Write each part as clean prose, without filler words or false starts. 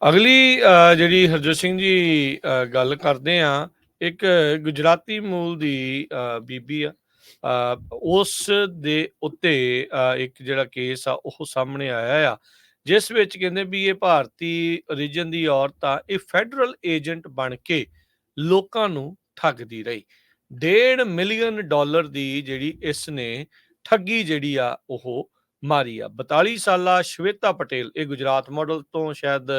ਅਗਲੀ ਜਿਹੜੀ ਹਰਜੋਤ ਸਿੰਘ ਜੀ ਗੱਲ ਕਰਦੇ ਆ, ਇੱਕ ਗੁਜਰਾਤੀ ਮੂਲ ਦੀ ਬੀਬੀ ਆ। ਉਸ ਦੇ ਉੱਤੇ ਇੱਕ ਜਿਹੜਾ ਕੇਸ ਆ ਉਹ ਸਾਹਮਣੇ ਆਇਆ ਆ, ਜਿਸ ਵਿੱਚ ਕਹਿੰਦੇ ਵੀ ਇਹ ਭਾਰਤੀ ਰੀਜਨ ਦੀ ਔਰਤ ਆ, ਇਹ ਫੈਡਰਲ ਏਜੰਟ ਬਣ ਕੇ ਲੋਕਾਂ ਨੂੰ ਠੱਗਦੀ ਰਹੀ। $1.5 ਮਿਲੀਅਨ ਦੀ ਜਿਹੜੀ ਇਸ ਨੇ ਠੱਗੀ ਜਿਹੜੀ ਆ ਉਹ ਮਾਰੀ ਆ। 42 ਸਾਲਾ ਸ਼ਵੇਤਾ ਪਟੇਲ, ਇਹ ਗੁਜਰਾਤ ਮਾਡਲ ਤੋਂ ਸ਼ਾਇਦ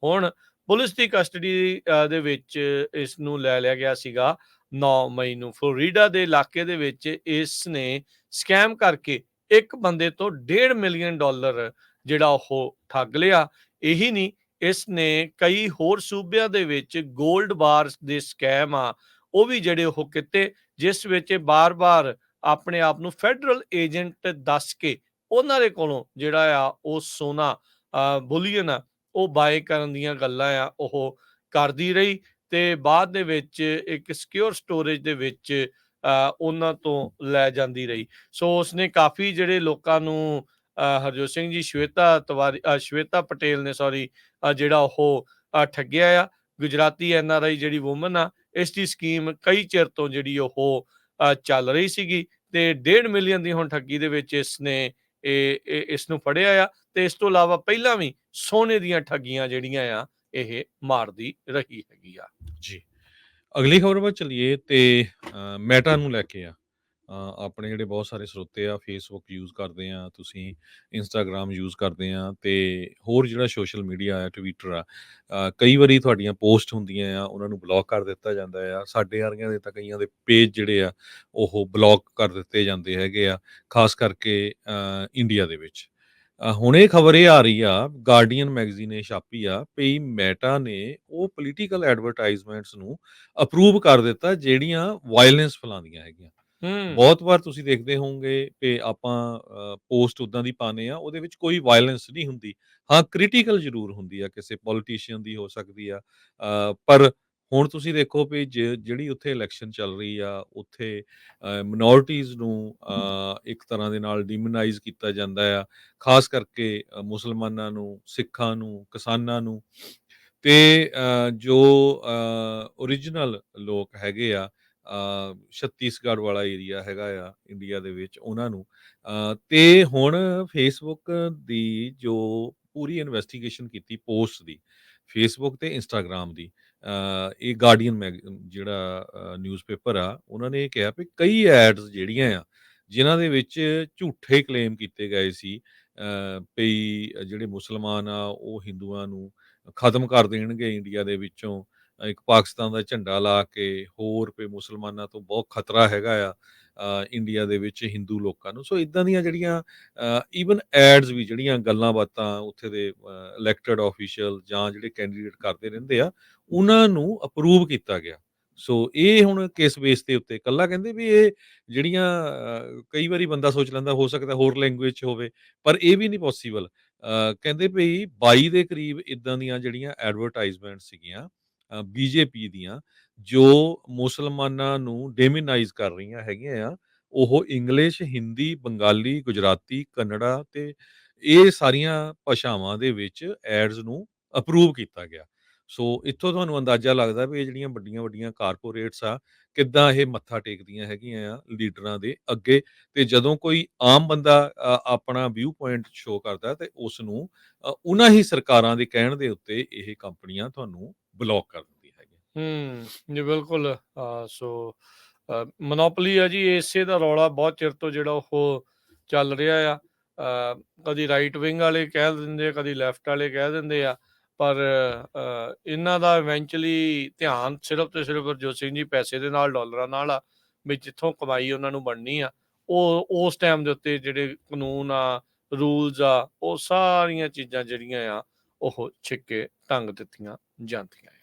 ਹੁਣ ਪੁਲਿਸ ਦੀ ਕਸਟਡੀ ਦੇ ਵਿੱਚ ਇਸ ਨੂੰ ਲੈ ਲਿਆ ਗਿਆ ਸੀਗਾ 9 ਮਈ ਨੂੰ। ਫਲੋਰੀਡਾ ਦੇ ਇਲਾਕੇ ਦੇ ਵਿੱਚ ਇਸ ਨੇ ਸਕੈਮ ਕਰਕੇ ਇੱਕ ਬੰਦੇ ਤੋਂ $1.5 ਮਿਲੀਅਨ ਜਿਹੜਾ ਉਹ ਠੱਗ ਲਿਆ। ਇਹੀ ਨਹੀਂ, ਇਸ ਨੇ ਕਈ ਹੋਰ ਸੂਬਿਆਂ ਦੇ ਵਿੱਚ ਗੋਲਡ ਬਾਰਸ ਦੇ ਸਕੈਮ ਆ ਉਹ ਵੀ ਜਿਹੜੇ ਉਹ ਕੀਤੇ, ਜਿਸ ਵਿੱਚ ਬਾਰ-ਬਾਰ ਆਪਣੇ ਆਪ ਨੂੰ ਫੈਡਰਲ ਏਜੰਟ ਦੱਸ ਕੇ ਉਹਨਾਂ ਦੇ ਕੋਲੋਂ ਜਿਹੜਾ ਆ ਉਹ ਸੋਨਾ ਬੁਲੀਅਨ ਆ ਉਹ ਬਾਏ ਕਰਨ ਦੀਆਂ ਗੱਲਾਂ ਆ ਉਹ ਕਰਦੀ ਰਹੀ, ਤੇ ਬਾਅਦ ਦੇ ਵਿੱਚ ਇੱਕ ਸਿਕਿਉਰ ਸਟੋਰੇਜ ਦੇ ਵਿੱਚ ਉਹਨਾਂ ਤੋਂ ਲੈ ਜਾਂਦੀ ਰਹੀ। ਸੋ ਉਸਨੇ ਕਾਫੀ ਜਿਹੜੇ ਲੋਕਾਂ ਨੂੰ ਹਰਜੋਤ ਸਿੰਘ ਜੀ ਸ਼ਵੇਤਾ ਪਟੇਲ ਨੇ ਜਿਹੜਾ ਉਹ ਠੱਗਿਆ ਆ। ਗੁਜਰਾਤੀ NRI ਜਿਹੜੀ ਵੂਮਨ ਆ, ਇਸ ਦੀ ਸਕੀਮ ਕਈ ਚਿਰ ਤੋਂ ਜਿਹੜੀ ਉਹ ਚੱਲ ਰਹੀ ਸੀਗੀ, ਤੇ 1.5 ਮਿਲੀਅਨ ਦੀ ਹੁਣ ਠੱਗੀ ਦੇ ਵਿੱਚ ਇਸ ਨੂੰ ਫੜਿਆ ਆ। ਤੇ ਇਸ ਤੋਂ ਇਲਾਵਾ ਪਹਿਲਾਂ ਵੀ ਸੋਨੇ ਦੀਆਂ ਠੱਗੀਆਂ ਜਿਹੜੀਆਂ ਆ ਇਹ ਮਾਰਦੀ ਰਹੀ ਹੈਗੀ ਆ। ਜੀ। ਅਗਲੀ ਖਬਰ ਵੱਲ ਚੱਲੀਏ ਤੇ ਮੈਟਾ ਨੂੰ ਲੈ ਕੇ ਆ। ਆਪਣੇ ਜਿਹੜੇ ਬਹੁਤ ਸਾਰੇ ਸਰੋਤੇ ਆ ਫੇਸਬੁੱਕ ਯੂਜ਼ ਕਰਦੇ ਆ, ਤੁਸੀਂ ਇੰਸਟਾਗ੍ਰਾਮ ਯੂਜ਼ ਕਰਦੇ ਆ, ਤੇ ਹੋਰ ਜਿਹੜਾ ਸੋਸ਼ਲ ਮੀਡੀਆ ਆ, ਟਵਿੱਟਰ ਆ, ਕਈ ਵਾਰੀ ਤੁਹਾਡੀਆਂ ਪੋਸਟ ਹੁੰਦੀਆਂ ਆ ਉਹਨਾਂ ਨੂੰ ਬਲੌਕ ਕਰ ਦਿੱਤਾ ਜਾਂਦਾ ਆ। ਸਾਡੇ ਵਰਗਿਆਂ ਦੇ ਤਾਂ ਕਈਆਂ ਦੇ ਪੇਜ ਜਿਹੜੇ ਆ ਉਹ ਬਲੌਕ ਕਰ ਦਿੱਤੇ ਜਾਂਦੇ ਹੈਗੇ ਆ, ਖਾਸ ਕਰਕੇ ਇੰਡੀਆ ਦੇ ਵਿੱਚ। ਹੁਣ ਇਹ ਖਬਰ ਇਹ ਆ ਰਹੀ ਆ, ਗਾਰਡੀਅਨ ਮੈਗਜ਼ੀਨ ਨੇ ਛਾਪੀ ਆ ਵੀ ਮੈਟਾ ਨੇ ਉਹ ਪੋਲੀਟੀਕਲ ਐਡਵਰਟਾਈਜ਼ਮੈਂਟਸ ਨੂੰ ਅਪਰੂਵ ਕਰ ਦਿੱਤਾ ਜਿਹੜੀਆਂ ਵਾਇਲੈਂਸ ਫੈਲਾਉਂਦੀਆਂ ਹੈਗੀਆਂ। ਬਹੁਤ ਵਾਰ ਤੁਸੀਂ ਦੇਖਦੇ ਹੋਵੋਗੇ ਕਿ ਆਪਾਂ ਪੋਸਟ ਉੱਦਾਂ ਦੀ ਪਾਉਂਦੇ ਆ, ਉਹਦੇ ਵਿੱਚ ਕੋਈ ਵਾਇਲੈਂਸ ਨਹੀਂ ਹੁੰਦੀ। ਹਾਂ, ਕ੍ਰਿਟੀਕਲ ਜ਼ਰੂਰ ਹੁੰਦੀ ਆ, ਕਿਸੇ ਪੋਲੀਟੀਸ਼ੀਅਨ ਦੀ ਹੋ ਸਕਦੀ ਆ, ਪਰ ਹੁਣ ਤੁਸੀਂ ਦੇਖੋ ਵੀ ਜਿਹੜੀ ਉੱਥੇ ਇਲੈਕਸ਼ਨ ਚੱਲ ਰਹੀ ਆ, ਉੱਥੇ ਮਿਨੋਰਟੀਜ਼ ਨੂੰ ਇੱਕ ਤਰ੍ਹਾਂ ਦੇ ਨਾਲ ਡਿਮੋਨਾਈਜ਼ ਕੀਤਾ ਜਾਂਦਾ ਆ, ਖਾਸ ਕਰਕੇ ਮੁਸਲਮਾਨਾਂ ਨੂੰ, ਸਿੱਖਾਂ ਨੂੰ, ਕਿਸਾਨਾਂ ਨੂੰ, ਤੇ ਜੋ ਓਰੀਜਨਲ ਲੋਕ ਹੈਗੇ ਆ, ਛੱਤੀਸਗੜ੍ਹ ਵਾਲਾ ਏਰੀਆ ਹੈਗਾ ਆ ਇੰਡੀਆ ਦੇ ਵਿੱਚ, ਉਹਨਾਂ ਨੂੰ। ਤੇ ਹੁਣ ਫੇਸਬੁੱਕ ਦੀ ਜੋ ਪੂਰੀ ਇਨਵੈਸਟੀਗੇਸ਼ਨ ਕੀਤੀ ਪੋਸਟ ਦੀ, ਫੇਸਬੁੱਕ ਤੇ ਇੰਸਟਾਗ੍ਰਾਮ ਦੀ, ਇਹ ਗਾਰਡੀਅਨ ਜਿਹੜਾ ਨਿਊਜ਼ਪੇਪਰ ਆ, ਉਹਨਾਂ ਨੇ ਇਹ ਕਿਹਾ ਵੀ ਕਈ ਐਡਸ ਜਿਹੜੀਆਂ ਆ ਜਿਨ੍ਹਾਂ ਦੇ ਵਿੱਚ ਝੂਠੇ ਕਲੇਮ ਕੀਤੇ ਗਏ ਸੀ ਵੀ ਜਿਹੜੇ ਮੁਸਲਮਾਨ ਆ ਉਹ ਹਿੰਦੂਆਂ ਨੂੰ ਖਤਮ ਕਰ ਦੇਣਗੇ ਇੰਡੀਆ ਦੇ ਵਿੱਚੋਂ, ਇੱਕ ਪਾਕਿਸਤਾਨ ਦਾ ਝੰਡਾ ਲਾ ਕੇ, ਹੋਰ ਵੀ ਮੁਸਲਮਾਨਾਂ ਤੋਂ ਬਹੁਤ ਖਤਰਾ ਹੈਗਾ ਆ ਇੰਡੀਆ ਦੇ ਵਿੱਚ ਹਿੰਦੂ ਲੋਕਾਂ ਨੂੰ। ਸੋ ਇੱਦਾਂ ਦੀਆਂ ਜਿਹੜੀਆਂ ਈਵਨ ਐਡਸ ਵੀ, ਜਿਹੜੀਆਂ ਗੱਲਾਂ ਬਾਤਾਂ ਉੱਥੇ ਦੇ ਇਲੈਕਟਡ ਆਫੀਸ਼ੀਅਲ ਜਾਂ ਜਿਹੜੇ ਕੈਂਡੀਡੇਟ ਕਰਦੇ ਰਹਿੰਦੇ ਆ, ਉਹਨਾਂ ਨੂੰ ਅਪਰੂਵ ਕੀਤਾ ਗਿਆ। ਸੋ ਇਹ ਹੁਣ ਕਿਸ ਬੇਸ ਦੇ ਉੱਤੇ, ਇਕੱਲਾ ਕਹਿੰਦੇ ਵੀ ਇਹ ਜਿਹੜੀਆਂ ਕਈ ਵਾਰੀ ਬੰਦਾ ਸੋਚ ਲੈਂਦਾ ਹੋ ਸਕਦਾ ਹੋਰ ਲੈਂਗੁਏਜ 'ਚ ਹੋਵੇ, ਪਰ ਇਹ ਵੀ ਨਹੀਂ ਪੋਸੀਬਲ। ਕਹਿੰਦੇ ਵੀ 22 ਦੇ ਕਰੀਬ ਇੱਦਾਂ ਦੀਆਂ ਜਿਹੜੀਆਂ ਐਡਵਰਟਾਈਜ਼ਮੈਂਟ ਸੀਗੀਆਂ BJP ਦੀਆਂ, ਜੋ ਮੁਸਲਮਾਨਾਂ ਨੂੰ ਡੈਮੋਨਾਈਜ਼ ਕਰ ਰਹੀਆਂ ਹੈਗੀਆਂ ਆ, ਉਹ ਇੰਗਲਿਸ਼, ਹਿੰਦੀ, ਬੰਗਾਲੀ, ਗੁਜਰਾਤੀ, ਕੰਨੜਾ ਤੇ ਇਹ ਸਾਰੀਆਂ ਭਾਸ਼ਾਵਾਂ ਦੇ ਵਿੱਚ ਐਡਸ ਨੂੰ ਅਪਰੂਵ ਕੀਤਾ ਗਿਆ। ਸੋ ਇੱਥੋਂ ਤੁਹਾਨੂੰ ਅੰਦਾਜ਼ਾ ਲੱਗਦਾ ਵੀ ਇਹ ਜਿਹੜੀਆਂ ਵੱਡੀਆਂ-ਵੱਡੀਆਂ ਕਾਰਪੋਰੇਟਸ ਆ, ਕਿੱਦਾਂ ਇਹ ਮੱਥਾ ਟੇਕਦੀਆਂ ਹੈਗੀਆਂ ਆ ਲੀਡਰਾਂ ਦੇ ਅੱਗੇ, ਤੇ ਜਦੋਂ ਕੋਈ ਆਮ ਬੰਦਾ ਆਪਣਾ ਵਿਊ ਪੁਆਇੰਟ ਸ਼ੋ ਕਰਦਾ ਤੇ ਉਸ ਨੂੰ ਉਹਨਾਂ ਹੀ ਸਰਕਾਰਾਂ ਦੇ ਕਹਿਣ ਦੇ ਉੱਤੇ ਇਹ ਕੰਪਨੀਆਂ ਤੁਹਾਨੂੰ ਬਲੌਕ ਕਰ ਦਿੰਦੀਆਂ ਹੈਗੀਆਂ। ਜੀ ਬਿਲਕੁਲ। ਸੋ ਮੋਨੋਪੋਲੀ ਆ ਜੀ, ਇਸੇ ਦਾ ਰੌਲਾ ਬਹੁਤ ਚਿਰ ਤੋਂ ਜਿਹੜਾ ਉਹ ਚੱਲ ਰਿਹਾ ਆ। ਕਦੀ ਰਾਈਟ ਵਿੰਗ ਵਾਲੇ ਕਹਿ ਦਿੰਦੇ ਆ, ਕਦੀ ਲੈਫਟ ਵਾਲੇ ਕਹਿ ਦਿੰਦੇ ਆ, ਪਰ ਇਹਨਾਂ ਦਾ ਇਵੈਂਚੁਅਲੀ ਧਿਆਨ ਸਿਰਫ ਤੇ ਸਿਰਫ ਹਰਜੋਤ ਸਿੰਘ ਜੀ ਪੈਸੇ ਦੇ ਨਾਲ, ਡਾਲਰਾਂ ਨਾਲ ਆ, ਵੀ ਜਿੱਥੋਂ ਕਮਾਈ ਉਹਨਾਂ ਨੂੰ ਬਣਨੀ ਆ, ਉਹ ਉਸ ਟਾਈਮ ਦੇ ਉੱਤੇ ਜਿਹੜੇ ਕਾਨੂੰਨ ਆ, ਰੂਲਸ ਆ, ਉਹ ਸਾਰੀਆਂ ਚੀਜ਼ਾਂ ਜਿਹੜੀਆਂ ਆ ਉਹ ਛਿੱਕੇ ਟੰਗ ਦਿੱਤੀਆਂ ਜਾਂਦੀਆਂ।